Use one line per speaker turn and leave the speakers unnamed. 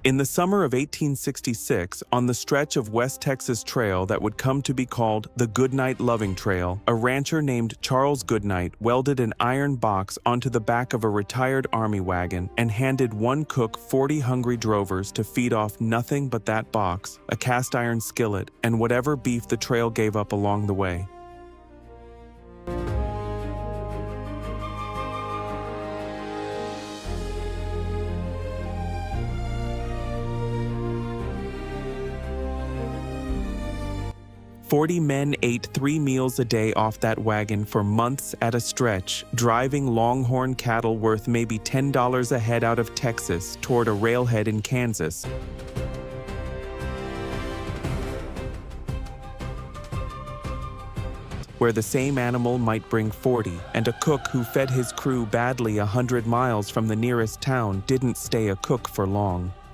In the summer of 1866, on the stretch of West Texas Trail that would come to be called the Goodnight-Loving Trail, a rancher named Charles Goodnight welded an iron box onto the back of a retired army wagon and handed one cook 40 hungry drovers to feed off nothing but that box, a cast iron skillet, and whatever beef the trail gave up along the way. "40 men ate 3 meals a day off that wagon for months at a stretch, driving longhorn cattle worth maybe $10 a head out of Texas toward a railhead in Kansas. Where the same animal might bring 40, and a cook who fed his crew badly 100 miles from the nearest town didn't stay a cook for long.